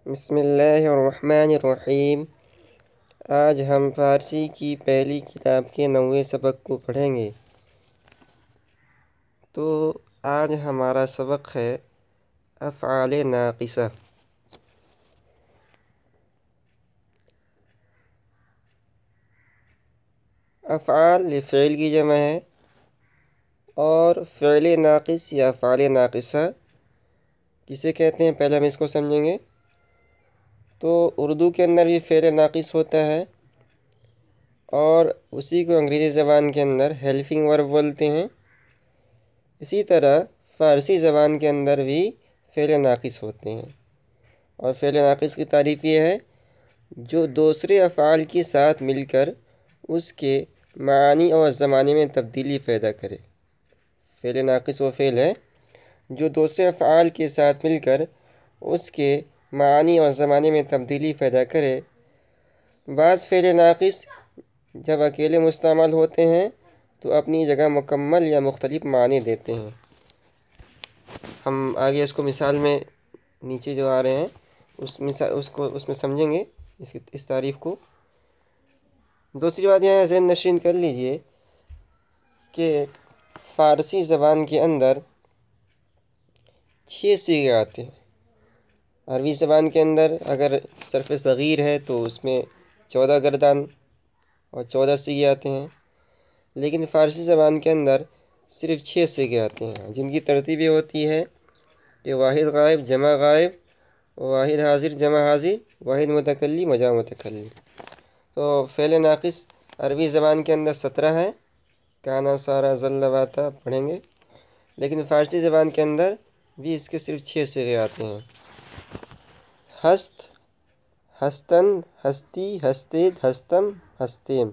بسم اللہ الرحمن الرحیم۔ آج ہم فارسی کی پہلی کتاب کے 9ویں سبق کو پڑھیں گے۔ تو آج ہمارا سبق ہے افعال ناقصہ۔ افعال فعل کی جمع ہے، اور فعل ناقص یا افعال ناقصہ کسے کہتے ہیں پہلے ہم اس کو سمجھیں گے۔ تو اردو کے اندر بھی فعل ناقص ہوتا ہے، اور اسی کو انگریزی زبان کے اندر ہیلپنگ ورب بولتے ہیں۔ اسی طرح فارسی زبان کے اندر بھی فعل ناقص ہوتے ہیں، اور فعل ناقص کی تعریف یہ ہے جو دوسرے افعال کے ساتھ مل کر اس کے معانی اور زمانے میں تبدیلی پیدا کرے۔ فعل ناقص وہ فعل ہے جو دوسرے افعال کے ساتھ مل کر اس کے معانی اور زمانے میں تبدیلی پیدا کرے۔ بعض فعل ناقص جب اکیلے مستعمل ہوتے ہیں تو اپنی جگہ مکمل یا مختلف معنی دیتے ہیں۔ ہم آگے اس کو مثال میں نیچے جو آ رہے ہیں اس میں سمجھیں گے اس تعریف کو۔ دوسری بات یہاں ذہن نشین کر لیجئے کہ فارسی زبان کے اندر 6 صیغے آتے ہیں۔ عربی زبان کے اندر اگر صرف صغیر ہے تو اس میں 14 گردان اور 14 صیغے آتے ہیں، لیکن فارسی زبان کے اندر صرف 6 صیغے آتے ہیں، جن کی ترتیب یہ ہوتی ہے کہ واحد غائب جمع غائب، واحد حاضر جمع حاضر، واحد متکلم جمع متکلم۔ تو فعل ناقص عربی زبان کے اندر 17 ہے، کانا سارا ظل واتا پڑھیں گے، لیکن فارسی زبان کے اندر بھی اس کے صرف 6 صیغے آتے ہیں۔ ہست، ہستن، ہستی، ہستید، ہستم، ہستیم۔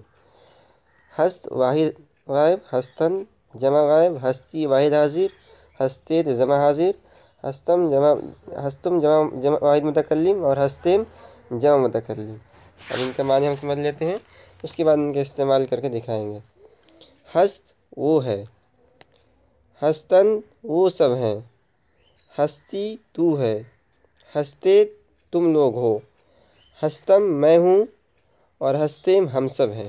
ہست واحد غائب، ہستن جمع غائب، ہستی واحد حاضر، ہستید جمع حاضر، ہستم جمع واحد متکلم، اور ہستیم جمع متکلم۔ اب ان کا معنی ہم سمجھ لیتے ہیں، اس کے بعد ان کا استعمال کر کے دکھائیں گے۔ ہست وہ ہے، ہستن وہ سب ہیں، ہستی تو ہے، ہستید تم لوگ ہو، ہستم میں ہوں، اور ہستیم ہم سب ہیں۔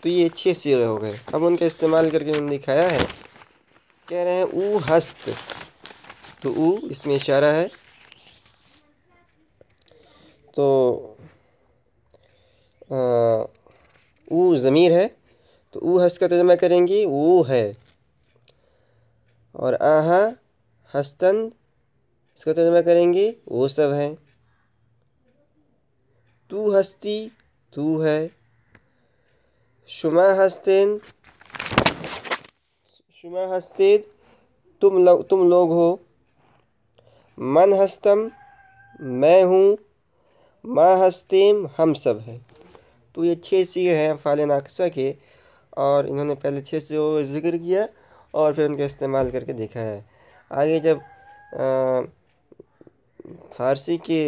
تو یہ 6 صیغے ہو گئے۔ اب ان کا استعمال کر کے انہوں نے دکھایا ہے، کہہ رہے ہیں او ہست، تو او اس میں اشارہ ہے، تو او ضمیر ہے، تو او ہست کا ترجمہ کریں گے وہ ہے، اور آہا ہستن اس کا ترجمہ کریں گے وہ سب ہیں۔ تو ہستی تو ہے، شما ہستین شما ہستید تم لوگ ہو، من ہستم میں ہوں، ما ہستیم ہم سب ہیں۔ تو یہ 6 صیغے ہیں افعال ناقصہ کے، اور انہوں نے پہلے 6 صیغوں کا ذکر کیا اور پھر ان کا استعمال کر کے دیکھا ہے۔ آگے جب فارسی کے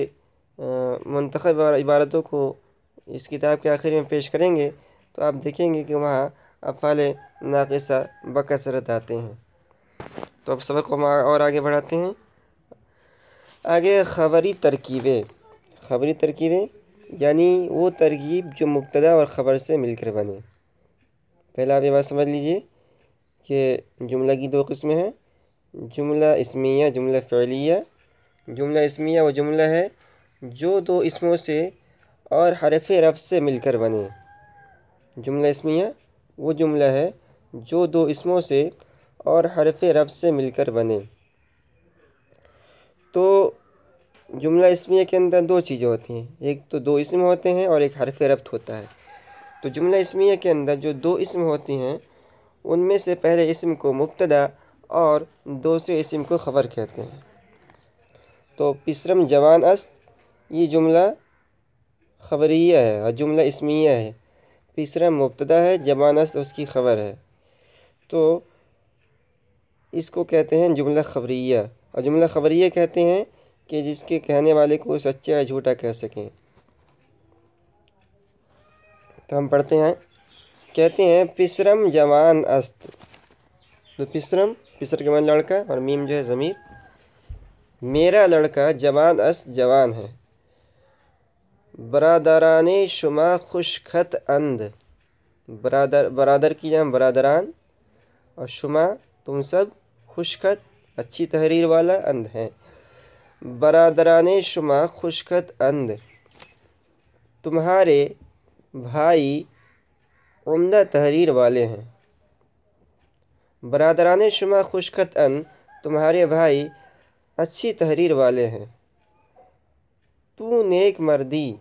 منتخب عبارتوں کو اس کتاب کے آخر میں پیش کریں گے تو آپ دیکھیں گے کہ وہاں افعال ناقصہ بکثرت آتے ہیں۔ تو اب سبق کو اور آگے بڑھاتے ہیں۔ آگے خبری ترکیبیں۔ خبری ترکیبیں یعنی وہ ترکیب جو مبتدا اور خبر سے مل کر بنے۔ پہلا آپ یہ بات سمجھ لیجئے کہ جملہ کی 2 قسمیں ہیں، جملہ اسمیہ، جملہ فعلیہ۔ جملہ اسمیہ وہ جملہ ہے جو 2 اسموں سے اور حرف رفع سے مل کر بنے۔ جملہ اسمیہ وہ جملہ ہے جو 2 اسموں سے اور حرف رفع سے مل کر بنے۔ تو جملہ اسمیہ کے اندر 2 چیزیں ہوتی ہیں، ایک تو 2 اسم ہوتے ہیں اور ایک حرف ربط ہوتا ہے۔ تو جملہ اسمیہ کے اندر جو 2 اسم ہوتی ہیں ان میں سے پہلے اسم کو مبتدا اور دوسرے اسم کو خبر کہتے ہیں۔ تو پسرم جوان است یہ جملہ خبریہ ہے اور جملہ اسمیہ ہے۔ پسرم مبتدا ہے، جوان است اس کی خبر ہے، تو اس کو کہتے ہیں جملہ خبریہ۔ اور جملہ خبریہ کہتے ہیں کہ جس کے کہنے والے کو سچا یا جھوٹا کہہ سکیں۔ تو ہم پڑھتے ہیں، کہتے ہیں پسرم جوان است، تو پسرم پسر کے معنی لڑکا اور میم جو ہے ضمیر، میرا لڑکا جوان است جوان ہے، برادران شما خوش خط اند، برادر کی جمع برادران، اور شما تم سب خوش خط اچھی تحریر والا، اند ہیں۔ برادران شما خوش خط اند، تمہارے بھائی عمدہ تحریر والے ہیں۔ برادران شما خوش خط اند، تمہارے بھائی اچھی تحریر والے ہیں۔ تو نیک مردی،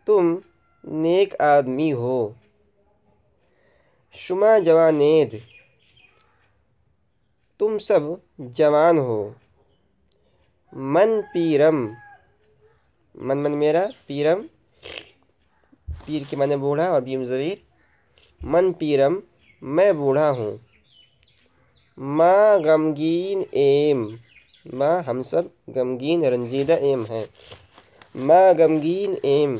تم نیک آدمی ہو۔ شما جوانید، تم سب جوان ہو۔ من پیرم، من میرا، پیرم پیر کے معنی بوڑھا اور بیم ضمیر، من پیرم میں بوڑھا ہوں۔ ما غمگین ایم، ما ہم سب، غمگین رنجیدہ ایم ہیں۔ ما غمگین ایم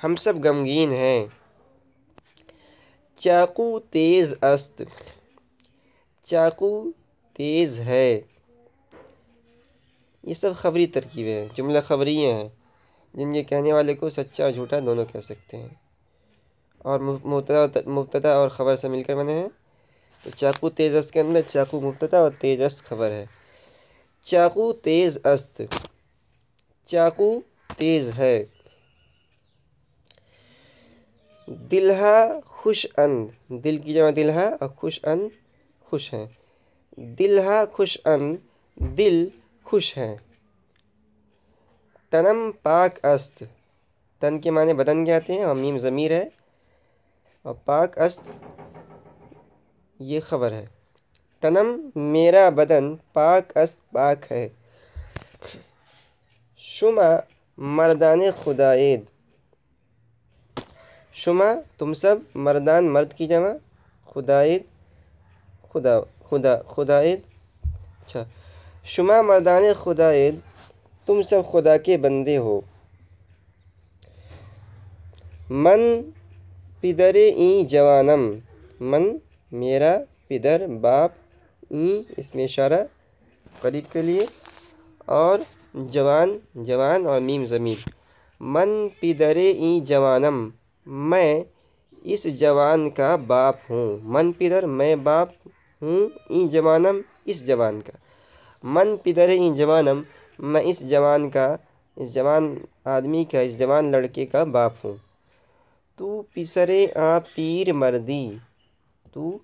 ہم سب غمگین ہیں۔ چاقو تیز است، چاقو تیز ہے۔ یہ سب خبری ترکیبیں ہیں، جملہ خبریہ ہیں، جن کے کہنے والے کو سچا اور جھوٹا دونوں کہہ سکتے ہیں، اور مبتدا اور خبر سے مل کر بنے ہیں۔ تو چاقو تیز است کے اندر چاقو مبتدا اور تیز است خبر ہے۔ چاقو تیز است، چاقو تیز ہے۔ دلہا خوش اند، دل کی جمع دلہا اور خوش اند خوش ہیں۔ دلہا خوش اند، دل خوش ہے۔ تنم پاک است، تن کے معنی بدن کے آتے ہیں اور میم ضمیر ہے، اور پاک است یہ خبر ہے۔ تنم میرا بدن پاک است پاک ہے۔ شما مردان خداید، شما تم سب مردان مرد کی جمع خداید خداید، اچھا شما مردان خداید، تم سب خدا کے بندے ہو۔ من پدر این جوانم، من میرا، پدر باپ، این اس میں اشارہ قریب کے لیے، اور جوان جوان اور میم ضمیر۔ من پدر این جوانم، میں اس جوان کا باپ ہوں۔ من پدر میں باپ ہوں، این جوانم اس جوان کا۔ من پدر این جوانم میں اس جوان کا، اس جوان آدمی کا، اس جوان لڑکے کا باپ ہوں۔ تو پسرے آ پیر مردی، تو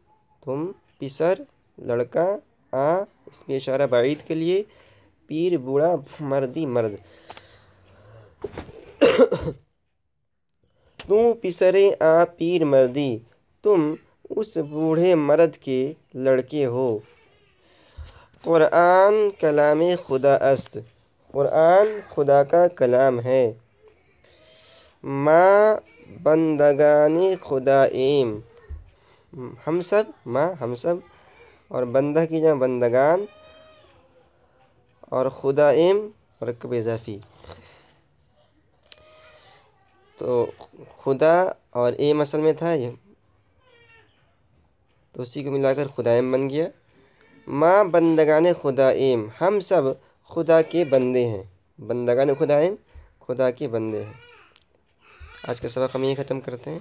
تم، پسر لڑکا، آ اس میں اشارہ بعید کے لیے، پیر بوڑھا، مردی مرد۔ تو پسرے آ پیر مردی، تم اس بوڑھے مرد کے لڑکے ہو۔ قرآن کلام خدا است، قرآن خدا کا کلام ہے۔ ما بندگان خدا ایم، ہم سب، ما ہم سب، اور بندہ کی جمع بندگان، اور خدا ایم مرکب اضافی۔ تو خدا اور ایم اصل میں تھا یہ، تو اسی کو ملا کر خدا ایم بن گیا۔ ما بندگان خدا ایم، ہم سب خدا کے بندے ہیں۔ بندگان خدا ایم خدا کے بندے ہیں۔ آج کا سبق ہم یہیں ختم کرتے ہیں۔